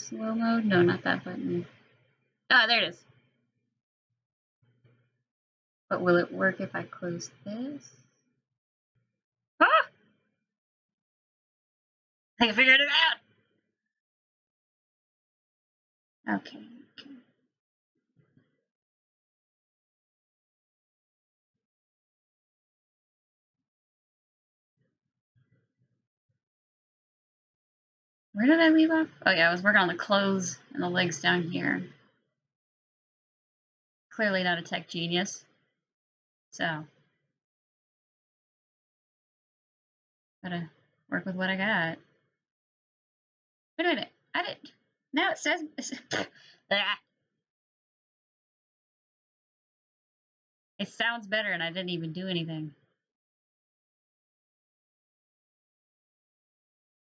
Slow mode? No, not that button. Ah, there it is. But will it work if I close this? Ah! I figured it out! Okay. Where did I leave off? Oh yeah, I was working on the clothes and the legs down here. Clearly not a tech genius. So, gotta work with what I got. Wait a minute. I didn't. Now it says. It sounds better and I didn't even do anything.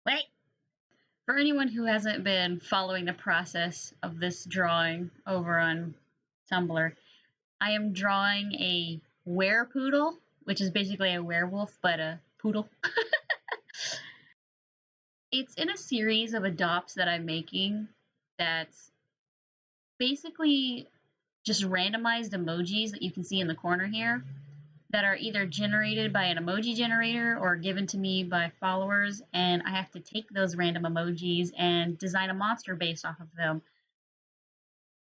Wait! For anyone who hasn't been following the process of this drawing over on Tumblr, I am drawing a werepoodle, which is basically a werewolf, but a poodle. It's in a series of adopts that I'm making that's basically just randomized emojis that you can see in the corner here that are either generated by an emoji generator or given to me by followers, and I have to take those random emojis and design a monster based off of them.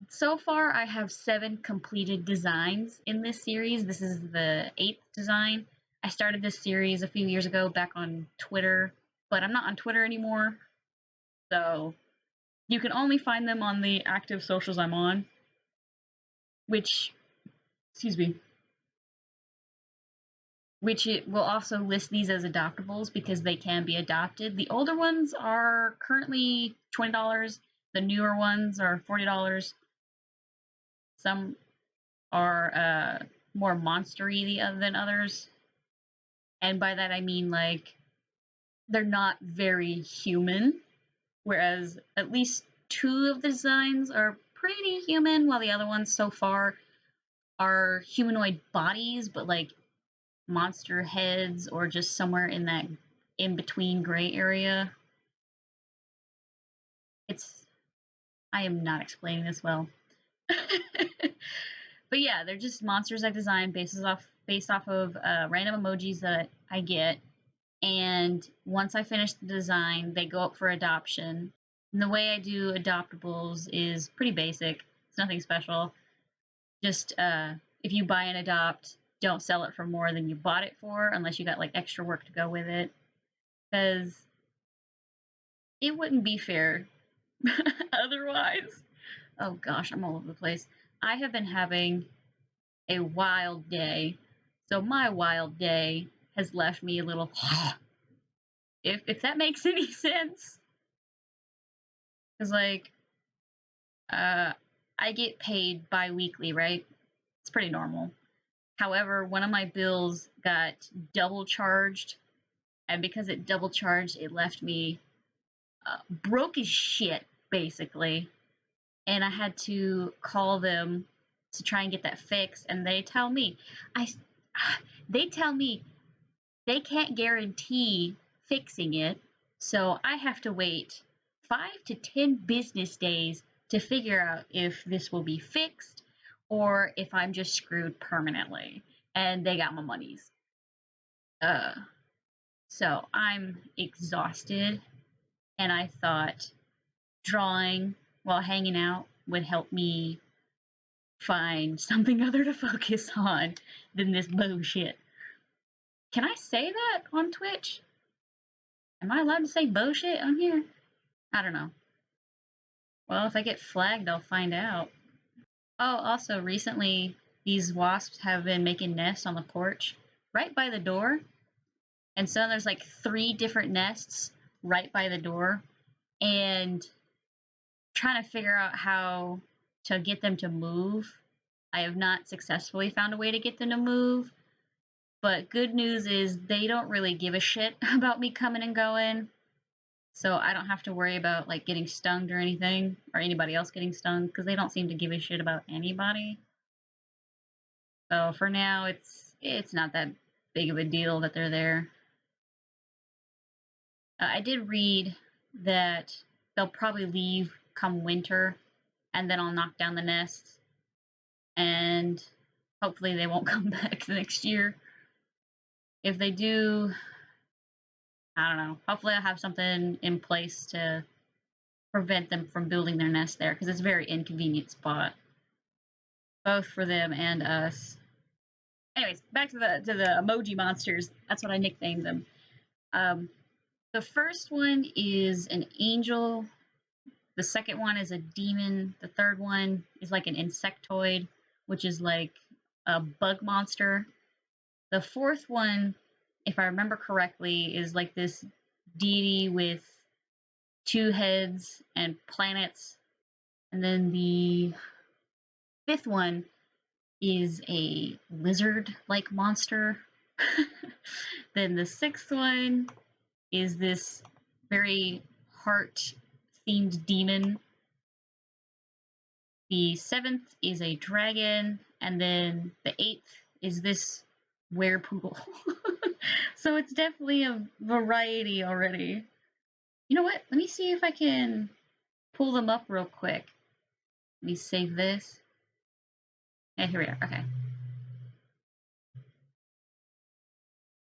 So far, I have 7 completed designs in this series. This is the 8th design. I started this series a few years ago back on Twitter, but I'm not on Twitter anymore, so you can only find them on the active socials I'm on, which, excuse me, which it will also list these as adoptables because they can be adopted. The older ones are currently $20. The newer ones are $40. Some are more monstery than others. And by that I mean, like, they're not very human, whereas at least 2 of the designs are pretty human, while the other ones so far are humanoid bodies, but like monster heads or just somewhere in that in-between gray area. I am not explaining this well. But yeah, they're just monsters I designed based off of random emojis that I get. And once I finish the design, they go up for adoption. And the way I do adoptables is pretty basic. It's nothing special. Just if you buy and adopt, don't sell it for more than you bought it for unless you got like extra work to go with it. Because it wouldn't be fair otherwise. Oh gosh, I'm all over the place. I have been having a wild day. So my wild day has left me a little if that makes any sense. Cuz like I get paid bi-weekly, right? It's pretty normal. However, one of my bills got double charged, and because it double charged, it left me broke as shit, basically. And I had to call them to try and get that fixed, and they tell me they can't guarantee fixing it, so I have to wait 5 to 10 business days to figure out if this will be fixed or if I'm just screwed permanently. And they got my monies. So I'm exhausted, and I thought drawing while hanging out would help me find something other to focus on than this bullshit. Can I say that on Twitch? Am I allowed to say bullshit on here? I don't know. Well, if I get flagged, I'll find out. Oh, also, recently, these wasps have been making nests on the porch right by the door. And so there's like 3 different nests right by the door. And trying to figure out how to get them to move. I have not successfully found a way to get them to move. But good news is they don't really give a shit about me coming and going. So I don't have to worry about like getting stung or anything, or anybody else getting stung, because they don't seem to give a shit about anybody. So for now, it's not that big of a deal that they're there. I did read that they'll probably leave come winter, and then I'll knock down the nests, and hopefully they won't come back the next year. If they do, I don't know. Hopefully I'll have something in place to prevent them from building their nest there, because it's a very inconvenient spot, both for them and us. Anyways, back to the emoji monsters. That's what I nicknamed them. The first one is an angel. The second one is a demon. The third one is like an insectoid, which is like a bug monster. The fourth one, if I remember correctly, is like this deity with 2 heads and planets. And then the fifth one is a lizard-like monster. Then the sixth one is this very heart-themed demon. The seventh is a dragon, and then the eighth is this werepoodle. So it's definitely a variety already. You know what? Let me see if I can pull them up real quick. Let me save this. And here we are. Okay.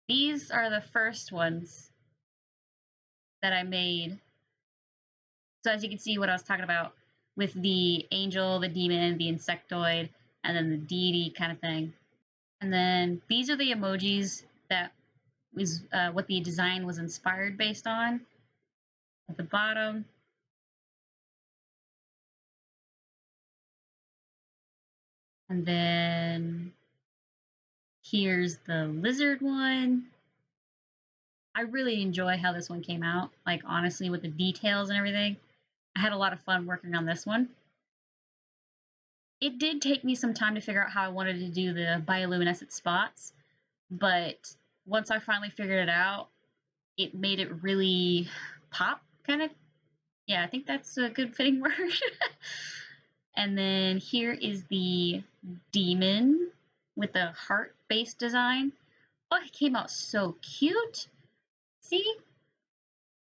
These are the first ones that I made. So as you can see what I was talking about with the angel, the demon, the insectoid, and then the deity kind of thing. And then these are the emojis that is what the design was inspired based on. At the bottom. And then here's the lizard one. I really enjoy how this one came out, like honestly, with the details and everything. I had a lot of fun working on this one. It did take me some time to figure out how I wanted to do the bioluminescent spots, but once I finally figured it out, it made it really pop, kind of. Yeah, I think that's a good fitting word. And then here is the demon with the heart-based design. Oh, it came out so cute. See?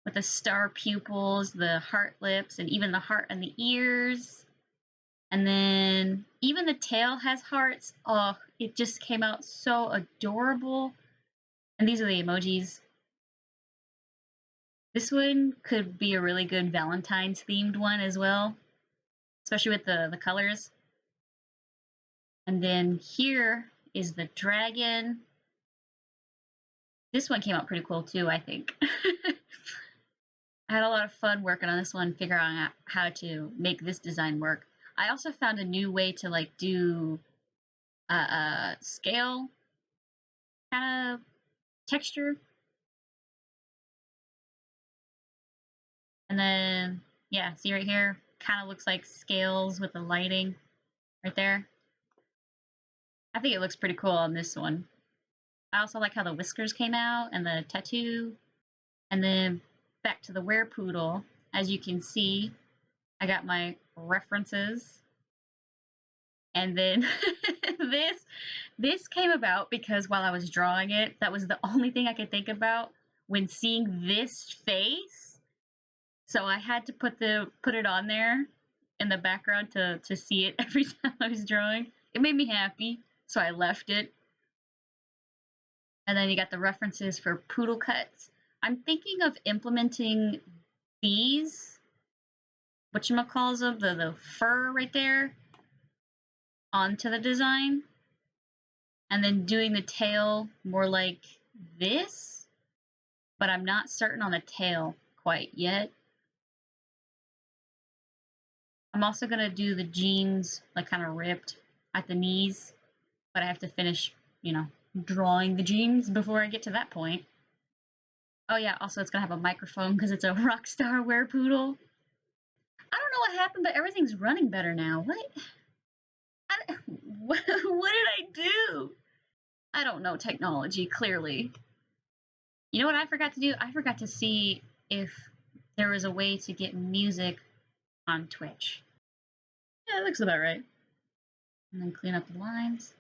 With the star pupils, the heart lips, and even the heart and the ears. And then even the tail has hearts. Oh, it just came out so adorable. And these are the emojis. This one could be a really good Valentine's themed one as well, especially with the colors. And then here is the dragon. This one came out pretty cool too, I think. I had a lot of fun working on this one, figuring out how to make this design work. I also found a new way to like do scale kind of texture. And then, yeah, see right here, kind of looks like scales with the lighting right there. I think it looks pretty cool on this one. I also like how the whiskers came out and the tattoo. And then back to the werepoodle. As you can see, I got my references. And then this came about because while I was drawing it, that was the only thing I could think about when seeing this face. So I had to put it on there in the background to see it every time I was drawing. It made me happy, so I left it. And then you got the references for poodle cuts. I'm thinking of implementing these, whatchamacalls, the fur right there, onto the design. And then doing the tail more like this, but I'm not certain on the tail quite yet. I'm also going to do the jeans like kind of ripped at the knees, but I have to finish, drawing the jeans before I get to that point. Oh yeah, also it's going to have a microphone because it's a Rockstar werepoodle. I don't know what happened, but everything's running better now. What did I do? I don't know technology, clearly. You know what I forgot to do? I forgot to see if there was a way to get music on Twitch. Yeah, it looks about right. And then clean up the lines.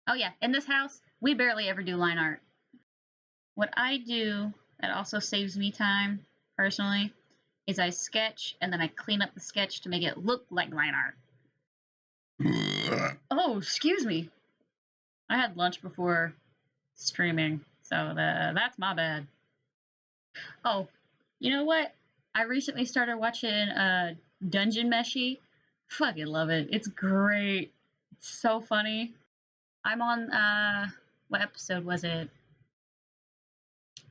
Oh yeah, in this house, we barely ever do line art. What I do that also saves me time, personally, is I sketch and then I clean up the sketch to make it look like line art. Oh, excuse me. I had lunch before streaming, so that's my bad. Oh, you know what? I recently started watching Dungeon Meshi. Fucking love it. It's great. It's so funny. I'm on what episode was it?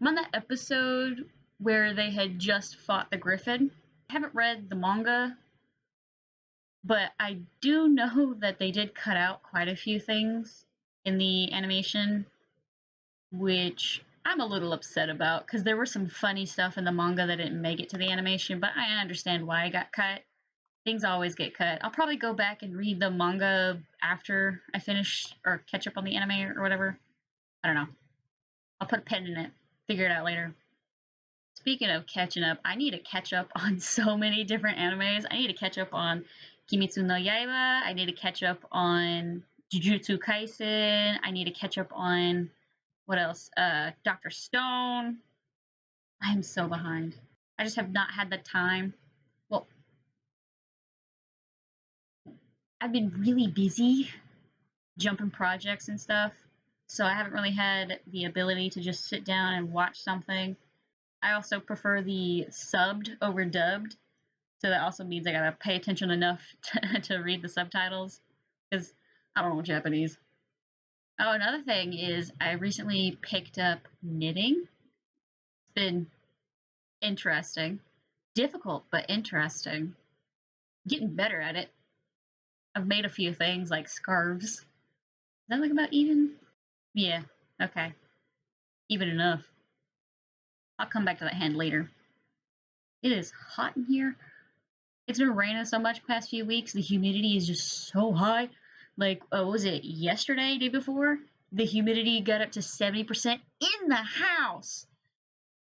I'm on that episode where they had just fought the Griffin. I haven't read the manga, but I do know that they did cut out quite a few things in the animation, which I'm a little upset about because there were some funny stuff in the manga that didn't make it to the animation, but I understand why it got cut. Things always get cut. I'll probably go back and read the manga after I finish or catch up on the anime or whatever. I don't know. I'll put a pin in it. Figure it out later. Speaking of catching up, I need to catch up on so many different animes. I need to catch up on Kimetsu no Yaiba. I need to catch up on Jujutsu Kaisen. I need to catch up on what else? Dr. Stone. I'm so behind. I just have not had the time. Well, I've been really busy jumping projects and stuff, so I haven't really had the ability to just sit down and watch something. I also prefer the subbed over dubbed, so that also means I gotta pay attention enough to read the subtitles, because I don't know Japanese. Oh, another thing is I recently picked up knitting. It's been interesting. Difficult, but interesting. Getting better at it. I've made a few things like scarves. Is that like about even? Yeah, okay. Even enough. I'll come back to that hand later. It is hot in here. It's been raining so much past few weeks. The humidity is just so high. Like, what was it, yesterday, day before? The humidity got up to 70% in the house.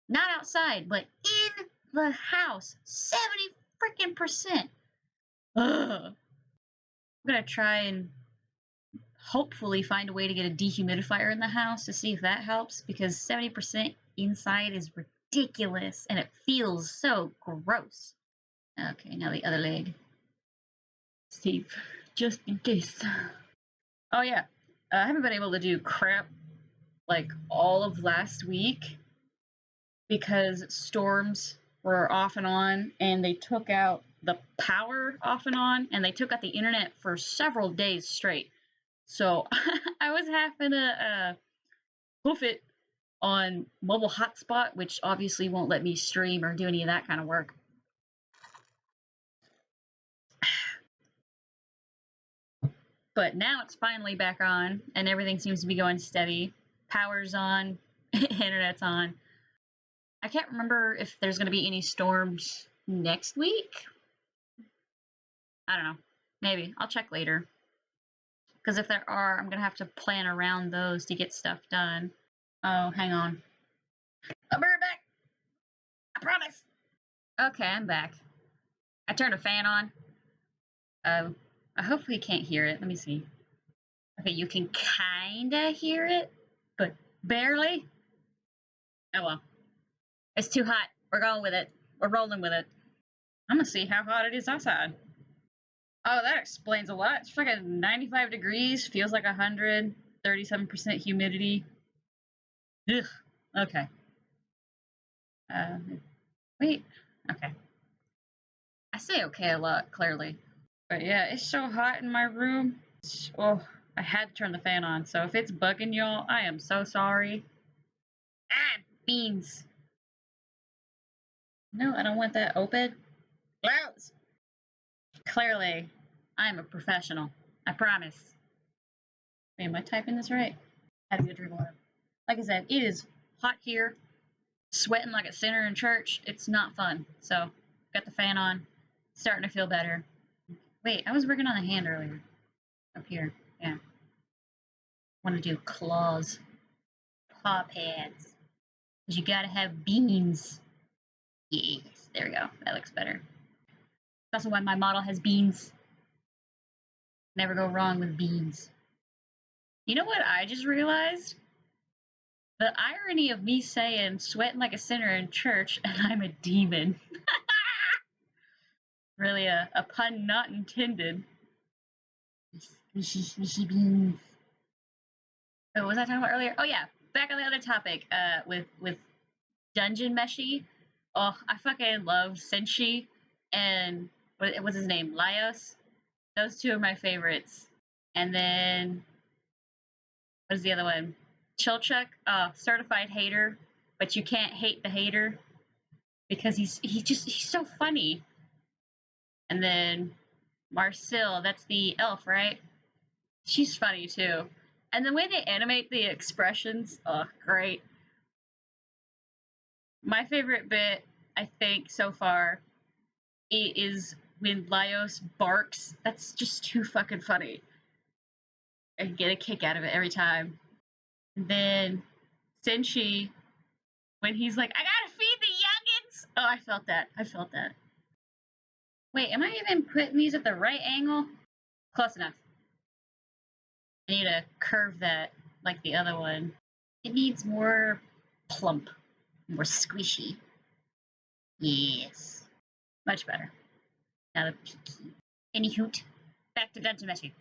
Not outside, but in the house. 70 freaking percent. Ugh. I'm gonna try and hopefully find a way to get a dehumidifier in the house to see if that helps, because 70% inside is ridiculous and it feels so gross. Okay, now the other leg. Safe, just in case. Oh yeah, I haven't been able to do crap like all of last week because storms were off and on, and they took out the power off and on, and they took out the internet for several days straight. So I was having to hoof it on mobile hotspot, which obviously won't let me stream or do any of that kind of work. But now it's finally back on, and everything seems to be going steady. Power's on, internet's on. I can't remember if there's going to be any storms next week. I don't know. Maybe. I'll check later. Because if there are, I'm going to have to plan around those to get stuff done. Oh, hang on. I'll be right back. I promise. Okay, I'm back. I turned a fan on. I hopefully you can't hear it. Let me see. Okay, you can kinda hear it, but barely. Oh well. It's too hot. We're going with it. We're rolling with it. I'm gonna see how hot it is outside. Oh, that explains a lot. It's like 95 degrees, feels like 100, 37% humidity. Ugh. Okay. Wait. Okay. I say okay a lot, clearly. But yeah, it's so hot in my room. Oh, I had to turn the fan on. So if it's bugging y'all, I am so sorry. Ah, beans. No, I don't want that open. Close. Clearly, I'm a professional. I promise. Wait, am I typing this right? I had to go drink water. Like I said, it is hot here. Sweating like a sinner in church. It's not fun. So, got the fan on. Starting to feel better. Wait, I was working on the hand earlier. Up here. Yeah. Want to do claws. Paw pads. Because you gotta have beans. Yes, there we go. That looks better. That's also why my model has beans. Never go wrong with beans. You know what I just realized? The irony of me saying sweating like a sinner in church and I'm a demon. Really a pun not intended. Squishy beans. Oh, what was I talking about earlier? Oh yeah, back on the other topic. With Dungeon Meshi. Oh, I fucking love Senshi and what's his name? Laios. Those two are my favorites. And then what is the other one? Chilchuk, certified hater, but you can't hate the hater because he's so funny. And then Marcel, that's the elf, right? She's funny too. And the way they animate the expressions, oh, great. My favorite bit, I think, so far, is when Laios barks. That's just too fucking funny. I get a kick out of it every time. And then Senshi, when he's like, I gotta feed the youngins. Oh, I felt that. I felt that. Wait, am I even putting these at the right angle? Close enough. I need to curve that like the other one. It needs more plump, more squishy. Yes. Much better. Now the peaky. Any hoot. Back to Dungeon Meshi.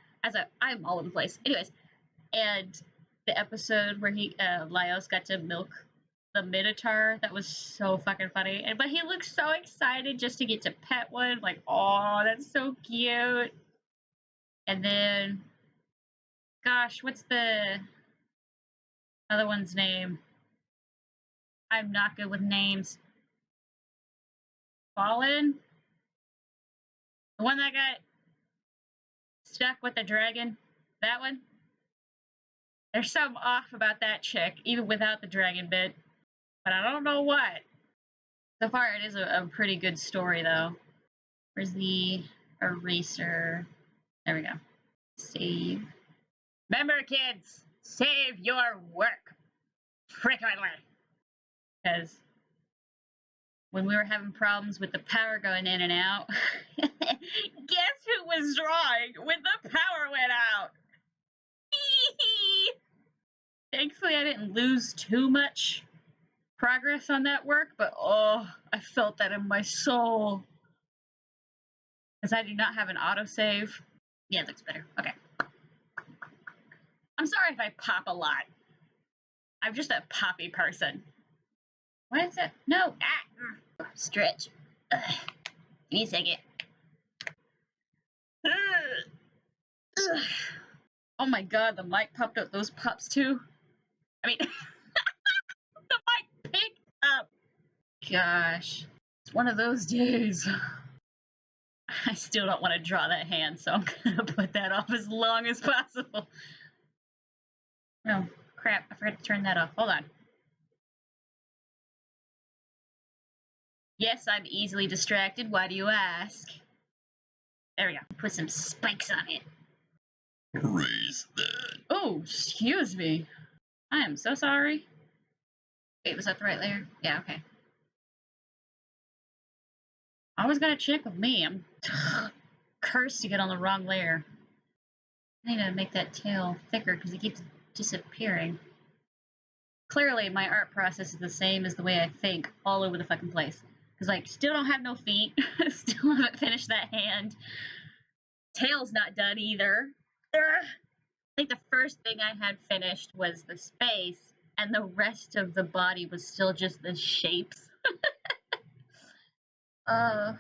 I'm all over the place. Anyways, and the episode where Laios got to milk the Minotaur, that was so fucking funny. But he looked so excited just to get to pet one. Like, oh, that's so cute. And then, gosh, what's the other one's name? I'm not good with names. Fallen? The one that got stuck with the dragon? That one? There's something off about that chick, even without the dragon bit. But I don't know what. So far, it is a pretty good story, though. Where's the eraser? There we go. Save. Remember, kids, save your work frequently. Because when we were having problems with the power going in and out, guess who was drawing when the power went out? Thankfully, I didn't lose too much progress on that work, but oh, I felt that in my soul. Because I do not have an autosave. Yeah, it looks better. Okay. I'm sorry if I pop a lot. I'm just a poppy person. What is it? No. Stretch. Ugh. Give me a second. Ugh. Oh my god, the mic popped up those pops too. I mean, the mic picked up. Gosh. It's one of those days. I still don't want to draw that hand, so I'm gonna put that off as long as possible. Oh, crap. I forgot to turn that off. Hold on. Yes, I'm easily distracted. Why do you ask? There we go. Put some spikes on it. Erase that. Oh, excuse me. I am so sorry. Wait, was that the right layer? Yeah, okay. I always gotta check with me. I'm cursed to get on the wrong layer. I need to make that tail thicker because it keeps disappearing. Clearly, my art process is the same as the way I think all over the fucking place. Because, like, still don't have no feet. Still haven't finished that hand. Tail's not done either. Ugh. I think the first thing I had finished was the space, and the rest of the body was still just the shapes. I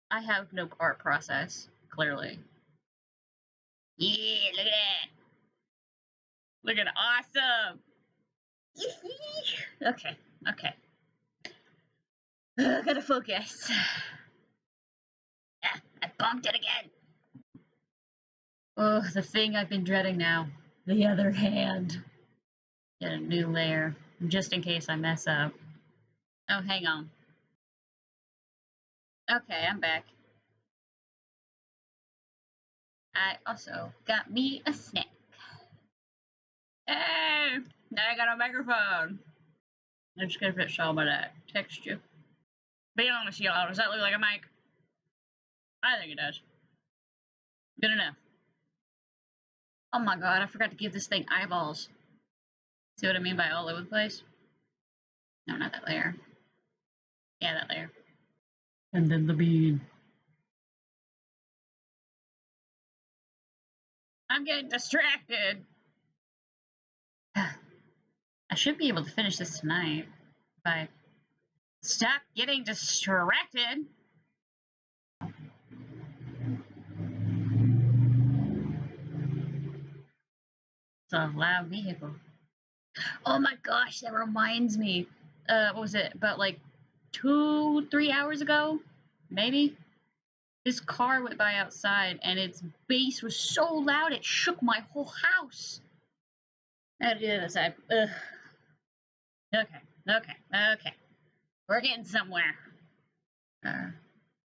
have no art process, clearly. Yeah, look at that. Looking awesome. Okay, okay. Gotta focus. Ah, I bumped it again. Oh, the thing I've been dreading now. The other hand. Get a new layer, just in case I mess up. Oh, hang on. Okay, I'm back. I also got me a snack. Hey! Now I got a microphone. I'm just gonna finish all of that. Text you. Be honest, y'all. Does that look like a mic? I think it does. Good enough. Oh my god, I forgot to give this thing eyeballs. See what I mean by all over the place? No, not that layer. Yeah, that layer. And then the bean. I'm getting distracted. I should be able to finish this tonight if I stop getting distracted. It's a loud vehicle. Oh my gosh, that reminds me. What was it? About like 2-3 hours ago, maybe. This car went by outside, and its bass was so loud it shook my whole house. That is, okay. We're getting somewhere.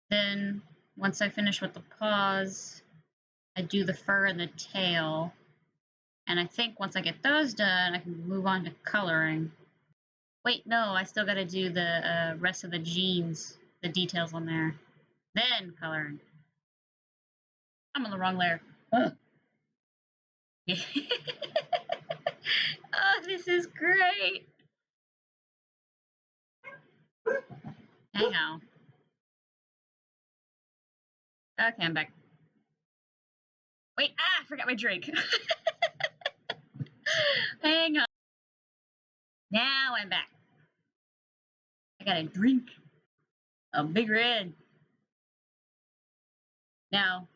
Then, once I finish with the paws, I do the fur and the tail. And I think once I get those done, I can move on to coloring. Wait, no, I still gotta do the rest of the jeans, the details on there. Then coloring. I'm on the wrong layer. Oh, this is great. Hang on. Okay, I'm back. Wait, I forgot my drink. Hang on. Now I'm back. I got a drink. A Big Red. Now,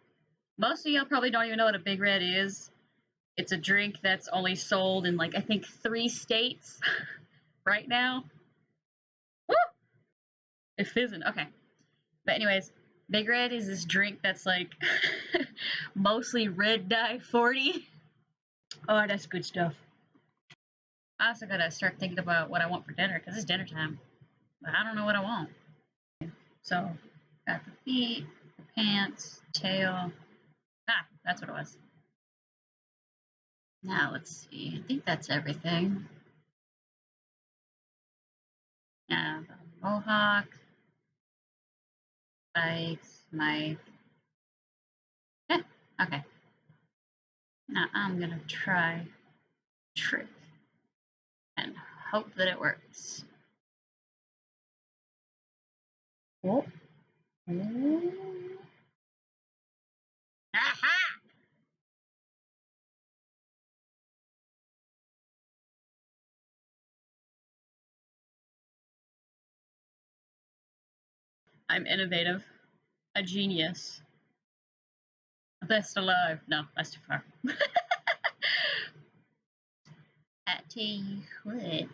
most of y'all probably don't even know what a Big Red is. It's a drink that's only sold in, like, I think 3 states right now. Woo! It fizzing. Okay. But anyways, Big Red is this drink that's like mostly red dye 40. Oh, that's good stuff. I also gotta start thinking about what I want for dinner because it's dinner time. But I don't know what I want. So, got the feet, the pants, tail. Ah, that's what it was. Now let's see. I think that's everything. Now the mohawk, spikes, knife. Yeah, okay. Now I'm gonna try trick and hope that it works. Oh. Ooh. Aha! I'm innovative. A genius. Best alive. No, that's too far. I tell you what.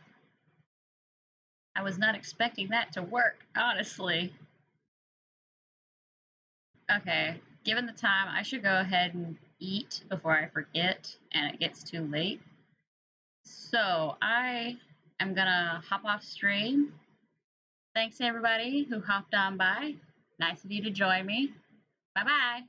I was not expecting that to work, honestly. Okay, given the time, I should go ahead and eat before I forget and it gets too late. So I am gonna hop off stream. Thanks everybody who hopped on by. Nice of you to join me. Bye bye.